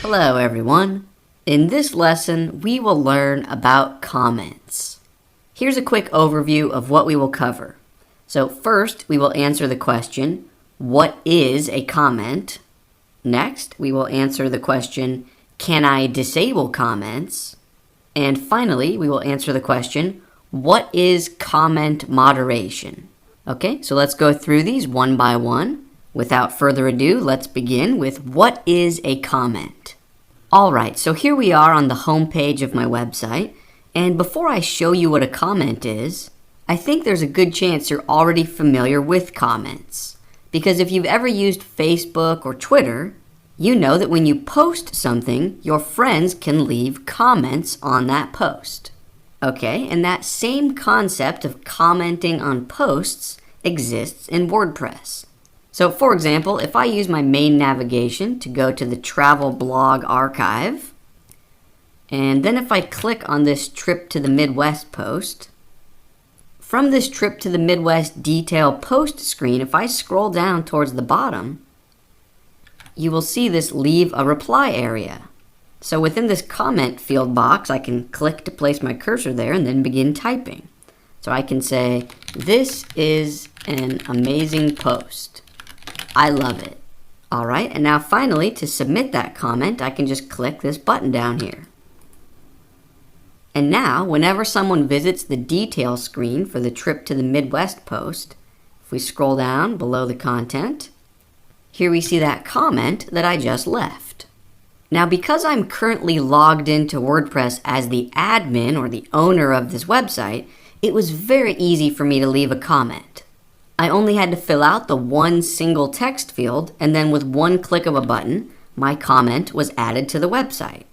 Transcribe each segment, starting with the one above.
Hello everyone. In this lesson, we will learn about comments. Here's a quick overview of what we will cover. So first, we will answer the question, what is a comment? Next, we will answer the question, can I disable comments? And finally, we will answer the question, what is comment moderation? Okay, so let's go through these one by one. Without further ado, let's begin with what is a comment? Alright, so here we are on the home page of my website, and before I show you what a comment is, I think there's a good chance you're already familiar with comments. Because if you've ever used Facebook or Twitter, you know that when you post something, your friends can leave comments on that post. Okay, and that same concept of commenting on posts exists in WordPress. So for example, if I use my main navigation to go to the travel blog archive, and then if I click on this trip to the Midwest post, from this trip to the Midwest detail post screen, if I scroll down towards the bottom, you will see this leave a reply area. So within this comment field box, I can click to place my cursor there and then begin typing. So I can say, this is an amazing post. I love it. All right, and now finally, to submit that comment, I can just click this button down here. And now, whenever someone visits the detail screen for the trip to the Midwest post, if we scroll down below the content, here we see that comment that I just left. Now, because I'm currently logged into WordPress as the admin or the owner of this website, it was very easy for me to leave a comment. I only had to fill out the one single text field, and then with one click of a button, my comment was added to the website.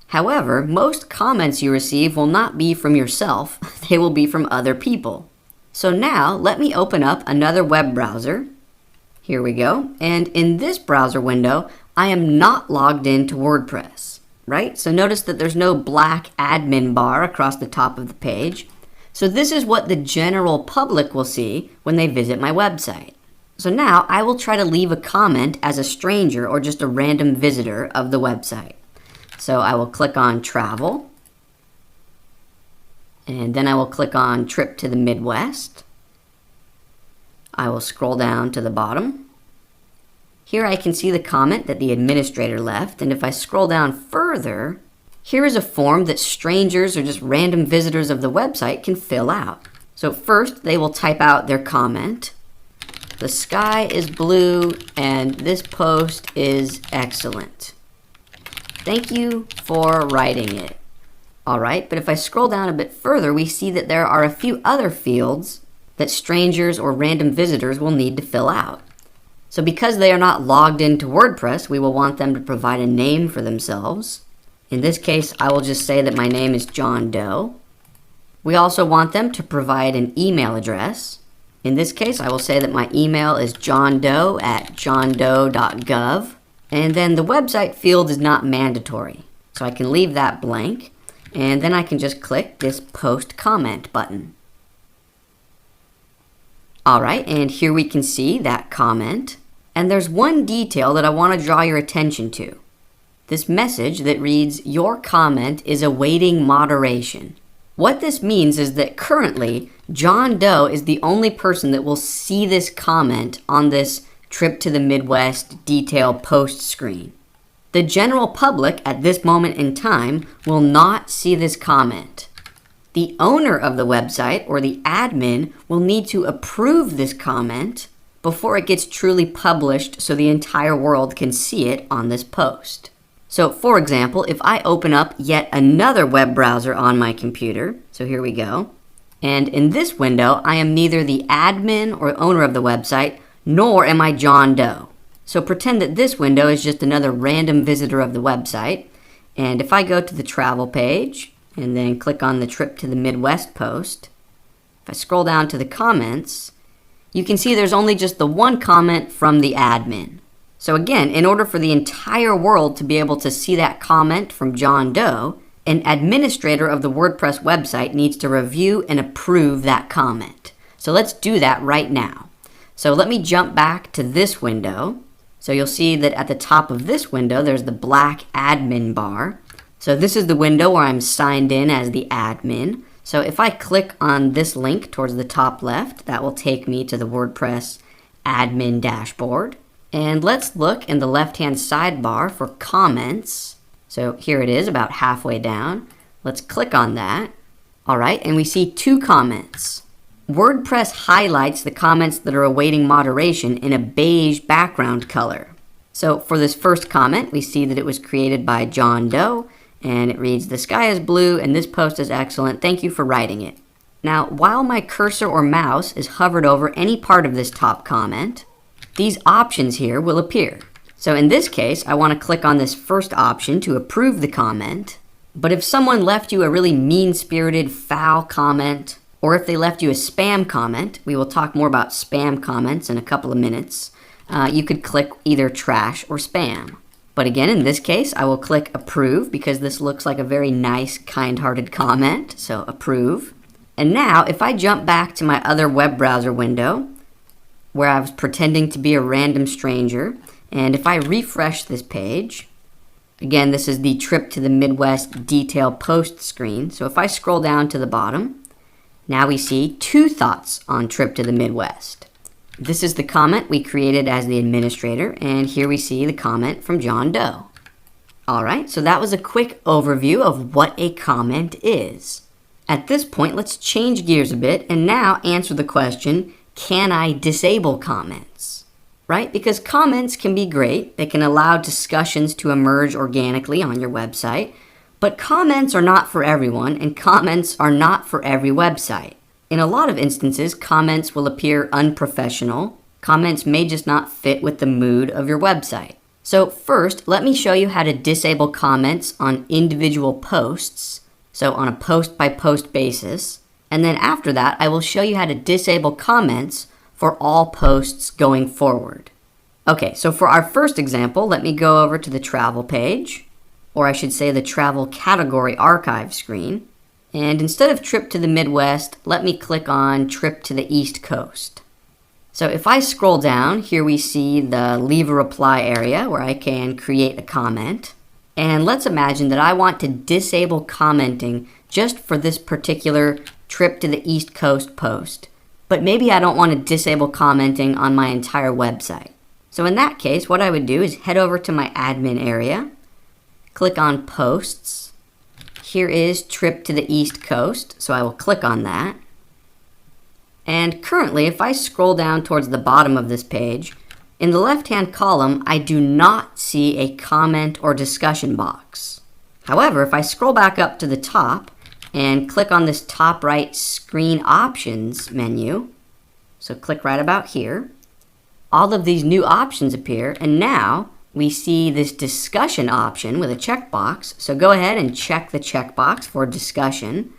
However, most comments you receive will not be from yourself, they will be from other people. So now, let me open up another web browser. Here we go, and in this browser window, I am not logged into WordPress, right? So notice that there's no black admin bar across the top of the page. So this is what the general public will see when they visit my website. So now I will try to leave a comment as a stranger or just a random visitor of the website. So I will click on travel, and then I will click on trip to the Midwest. I will scroll down to the bottom. Here I can see the comment that the administrator left, and if I scroll down further, here is a form that strangers or just random visitors of the website can fill out. So first, they will type out their comment. The sky is blue and this post is excellent. Thank you for writing it. All right, but if I scroll down a bit further, we see that there are a few other fields that strangers or random visitors will need to fill out. So because they are not logged into WordPress, we will want them to provide a name for themselves. In this case, I will just say that my name is John Doe. We also want them to provide an email address. In this case, I will say that my email is johndoe@johndoe.gov. And then the website field is not mandatory, so I can leave that blank. And then I can just click this Post Comment button. All right, and here we can see that comment. And there's one detail that I want to draw your attention to. This message that reads, your comment is awaiting moderation. What this means is that currently, John Doe is the only person that will see this comment on this trip to the Midwest detail post screen. The general public at this moment in time will not see this comment. The owner of the website or the admin will need to approve this comment before it gets truly published so the entire world can see it on this post. So for example, if I open up yet another web browser on my computer, so here we go, and in this window, I am neither the admin or owner of the website, nor am I John Doe. So pretend that this window is just another random visitor of the website, and if I go to the travel page, and then click on the trip to the Midwest post, if I scroll down to the comments, you can see there's only just the one comment from the admin. So again, in order for the entire world to be able to see that comment from John Doe, an administrator of the WordPress website needs to review and approve that comment. So let's do that right now. So let me jump back to this window. So you'll see that at the top of this window, there's the black admin bar. So this is the window where I'm signed in as the admin. So if I click on this link towards the top left, that will take me to the WordPress admin dashboard. And let's look in the left-hand sidebar for comments. So here it is, about halfway down. Let's click on that. All right, and we see 2 comments. WordPress highlights the comments that are awaiting moderation in a beige background color. So for this first comment, we see that it was created by John Doe, and it reads, "The sky is blue and this post is excellent. Thank you for writing it." Now, while my cursor or mouse is hovered over any part of this top comment, these options here will appear. So in this case, I want to click on this first option to approve the comment. But if someone left you a really mean-spirited, foul comment, or if they left you a spam comment, we will talk more about spam comments in a couple of minutes, you could click either trash or spam. But again, in this case, I will click approve because this looks like a very nice, kind-hearted comment, so approve. And now, if I jump back to my other web browser window, where I was pretending to be a random stranger, and if I refresh this page, again, this is the Trip to the Midwest detail post screen. So if I scroll down to the bottom, now we see 2 thoughts on Trip to the Midwest. This is the comment we created as the administrator, and here we see the comment from John Doe. All right, so that was a quick overview of what a comment is. At this point, let's change gears a bit and now answer the question, can I disable comments? Right? Because comments can be great. They can allow discussions to emerge organically on your website. But comments are not for everyone, and comments are not for every website. In a lot of instances, comments will appear unprofessional. Comments may just not fit with the mood of your website. So first, let me show you how to disable comments on individual posts, so on a post-by-post basis. And then after that, I will show you how to disable comments for all posts going forward. Okay, so for our first example, let me go over to the travel page, or I should say the travel category archive screen. And instead of Trip to the Midwest, let me click on Trip to the East Coast. So if I scroll down, here we see the Leave a Reply area where I can create a comment. And let's imagine that I want to disable commenting just for this particular Trip to the East Coast post. But maybe I don't want to disable commenting on my entire website. So in that case, what I would do is head over to my admin area, click on Posts. Here is Trip to the East Coast, so I will click on that. And currently, if I scroll down towards the bottom of this page, in the left-hand column, I do not see a comment or discussion box. However, if I scroll back up to the top and click on this top right Screen Options menu, so click right about here, all of these new options appear, and now we see this discussion option with a checkbox. So go ahead and check the checkbox for discussion.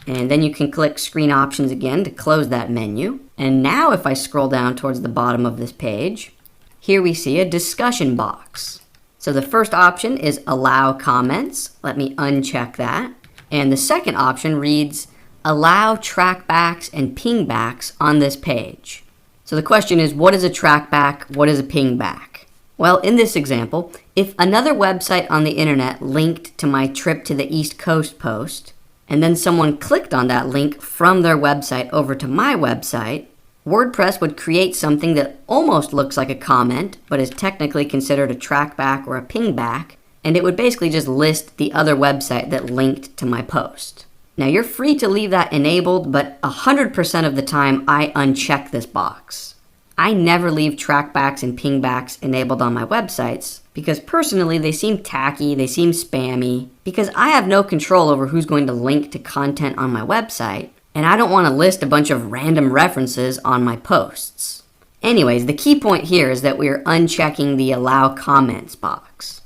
And then you can click Screen Options again to close that menu. And now if I scroll down towards the bottom of this page, here we see a discussion box. So the first option is Allow Comments. Let me uncheck that. And the second option reads Allow trackbacks and pingbacks on this page. So the question is, what is a trackback? What is a pingback? Well, in this example, if another website on the internet linked to my Trip to the East Coast post, and then someone clicked on that link from their website over to my website, WordPress would create something that almost looks like a comment, but is technically considered a trackback or a pingback, and it would basically just list the other website that linked to my post. Now, you're free to leave that enabled, but 100% of the time, I uncheck this box. I never leave trackbacks and pingbacks enabled on my websites because personally they seem tacky, they seem spammy, because I have no control over who's going to link to content on my website, and I don't want to list a bunch of random references on my posts. Anyways, the key point here is that we're unchecking the Allow Comments box.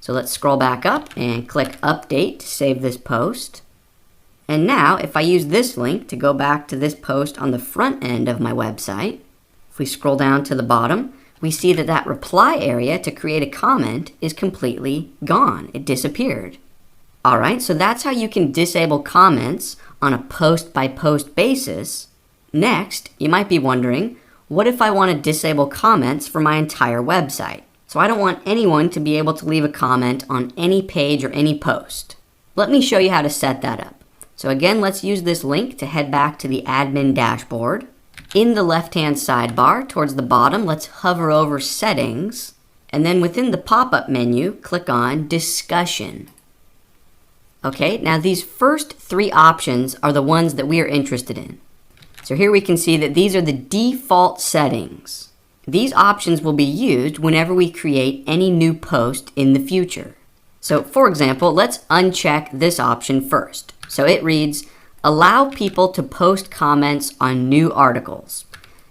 So let's scroll back up and click Update to save this post. And now, if I use this link to go back to this post on the front end of my website, if we scroll down to the bottom, we see that that reply area to create a comment is completely gone. It disappeared. All right, so that's how you can disable comments on a post-by-post basis. Next, you might be wondering, what if I want to disable comments for my entire website? So I don't want anyone to be able to leave a comment on any page or any post. Let me show you how to set that up. So again, let's use this link to head back to the admin dashboard. In the left-hand sidebar, towards the bottom, let's hover over Settings, and then within the pop-up menu, click on Discussion. Okay, now these first three options are the ones that we are interested in. So here we can see that these are the default settings. These options will be used whenever we create any new post in the future. So for example, let's uncheck this option first. So it reads, allow people to post comments on new articles.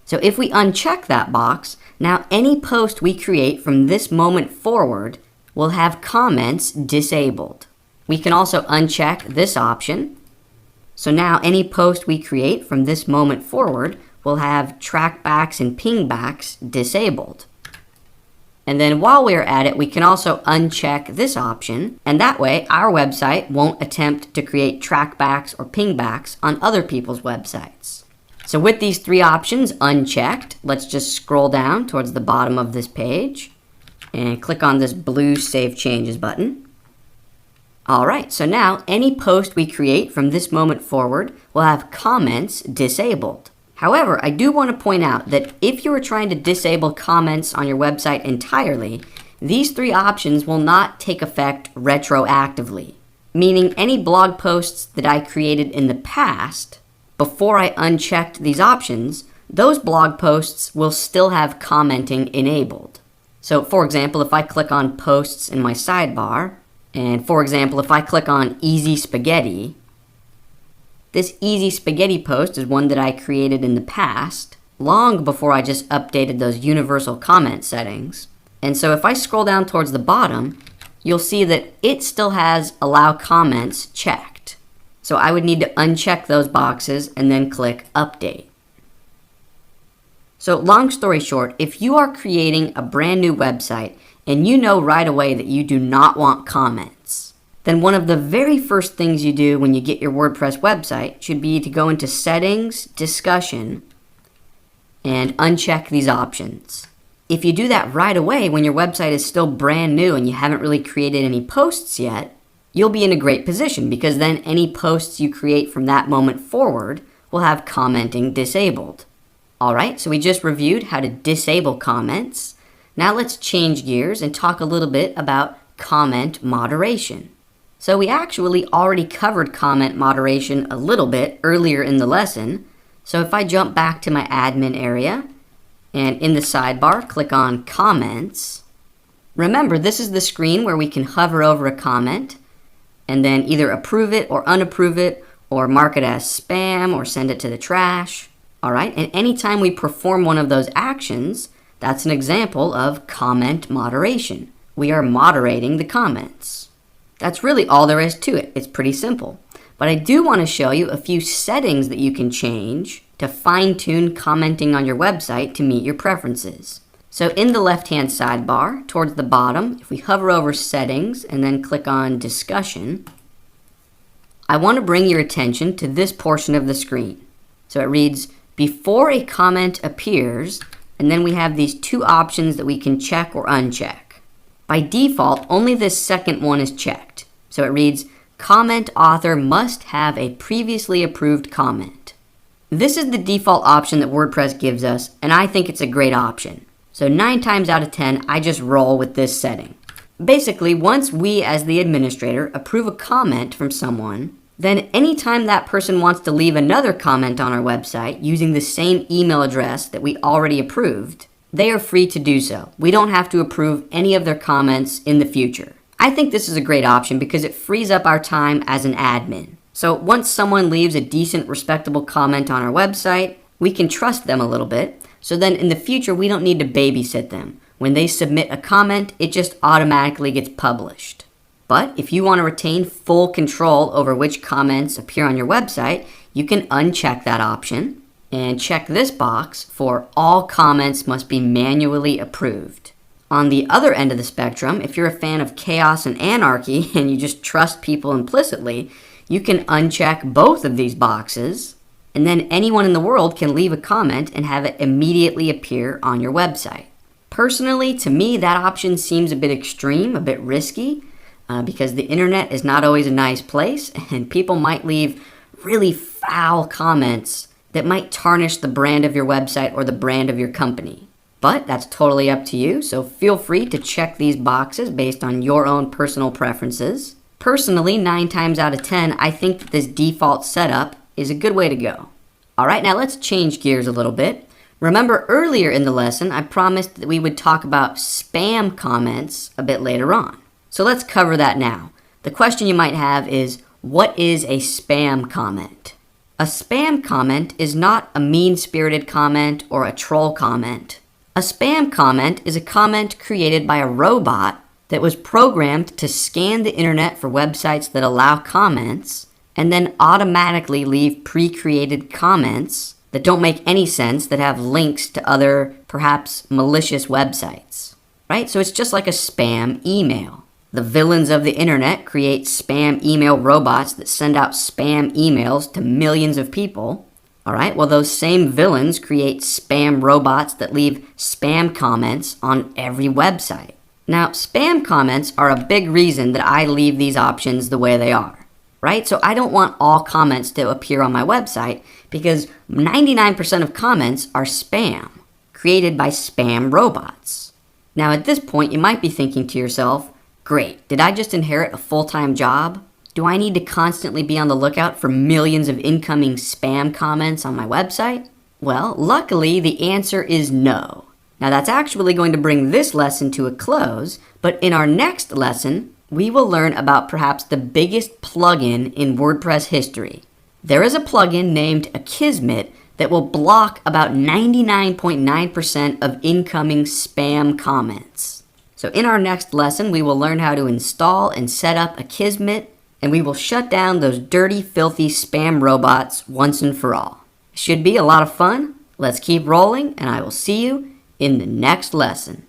So if we uncheck that box, now any post we create from this moment forward will have comments disabled. We can also uncheck this option. So now any post we create from this moment forward will have trackbacks and pingbacks disabled. And then while we're at it, we can also uncheck this option, and that way our website won't attempt to create trackbacks or pingbacks on other people's websites. So with these three options unchecked, let's just scroll down towards the bottom of this page and click on this blue Save Changes button. Alright, so now any post we create from this moment forward will have comments disabled. However, I do want to point out that if you are trying to disable comments on your website entirely, these three options will not take effect retroactively, meaning any blog posts that I created in the past, before I unchecked these options, those blog posts will still have commenting enabled. So for example, if I click on Posts in my sidebar, and for example, if I click on Easy Spaghetti, this Easy Spaghetti post is one that I created in the past, long before I just updated those universal comment settings. And so if I scroll down towards the bottom, you'll see that it still has Allow Comments checked. So I would need to uncheck those boxes and then click Update. So long story short, if you are creating a brand new website and you know right away that you do not want comments, then one of the very first things you do when you get your WordPress website should be to go into Settings, Discussion, and uncheck these options. If you do that right away when your website is still brand new and you haven't really created any posts yet, you'll be in a great position because then any posts you create from that moment forward will have commenting disabled. Alright, so we just reviewed how to disable comments. Now let's change gears and talk a little bit about comment moderation. So we actually already covered comment moderation a little bit earlier in the lesson. So if I jump back to my admin area and in the sidebar click on Comments, remember this is the screen where we can hover over a comment and then either approve it or unapprove it or mark it as spam or send it to the trash. Alright, and anytime we perform one of those actions, that's an example of comment moderation. We are moderating the comments. That's really all there is to it. It's pretty simple. But I do want to show you a few settings that you can change to fine-tune commenting on your website to meet your preferences. So in the left-hand sidebar, towards the bottom, if we hover over Settings and then click on Discussion, I want to bring your attention to this portion of the screen. So it reads, before a comment appears, and then we have these two options that we can check or uncheck. By default, only this second one is checked. So it reads, comment author must have a previously approved comment. This is the default option that WordPress gives us, and I think it's a great option. So 9 times out of 10, I just roll with this setting. Basically, once we as the administrator approve a comment from someone, then anytime that person wants to leave another comment on our website using the same email address that we already approved, they are free to do so. We don't have to approve any of their comments in the future. I think this is a great option because it frees up our time as an admin. So once someone leaves a decent, respectable comment on our website, we can trust them a little bit. So then in the future, we don't need to babysit them. When they submit a comment, it just automatically gets published. But if you want to retain full control over which comments appear on your website, you can uncheck that option and check this box for all comments must be manually approved. On the other end of the spectrum, if you're a fan of chaos and anarchy and you just trust people implicitly, you can uncheck both of these boxes and then anyone in the world can leave a comment and have it immediately appear on your website. Personally, to me, that option seems a bit extreme, a bit risky, because the internet is not always a nice place, and people might leave really foul comments that might tarnish the brand of your website or the brand of your company. But that's totally up to you, so feel free to check these boxes based on your own personal preferences. Personally, 9 times out of 10, I think that this default setup is a good way to go. All right, now let's change gears a little bit. Remember earlier in the lesson, I promised that we would talk about spam comments a bit later on. So let's cover that now. The question you might have is, what is a spam comment? A spam comment is not a mean-spirited comment or a troll comment. A spam comment is a comment created by a robot that was programmed to scan the internet for websites that allow comments and then automatically leave pre-created comments that don't make any sense, that have links to other, perhaps malicious websites, right? So it's just like a spam email. The villains of the internet create spam email robots that send out spam emails to millions of people. All right, well, those same villains create spam robots that leave spam comments on every website. Now, spam comments are a big reason that I leave these options the way they are, right? So I don't want all comments to appear on my website because 99% of comments are spam, created by spam robots. Now, at this point, you might be thinking to yourself, great, did I just inherit a full-time job? Do I need to constantly be on the lookout for millions of incoming spam comments on my website? Well, luckily, the answer is no. Now, that's actually going to bring this lesson to a close, but in our next lesson, we will learn about perhaps the biggest plugin in WordPress history. There is a plugin named Akismet that will block about 99.9% of incoming spam comments. So in our next lesson, we will learn how to install and set up Akismet, and we will shut down those dirty, filthy spam robots once and for all. Should be a lot of fun. Let's keep rolling, and I will see you in the next lesson.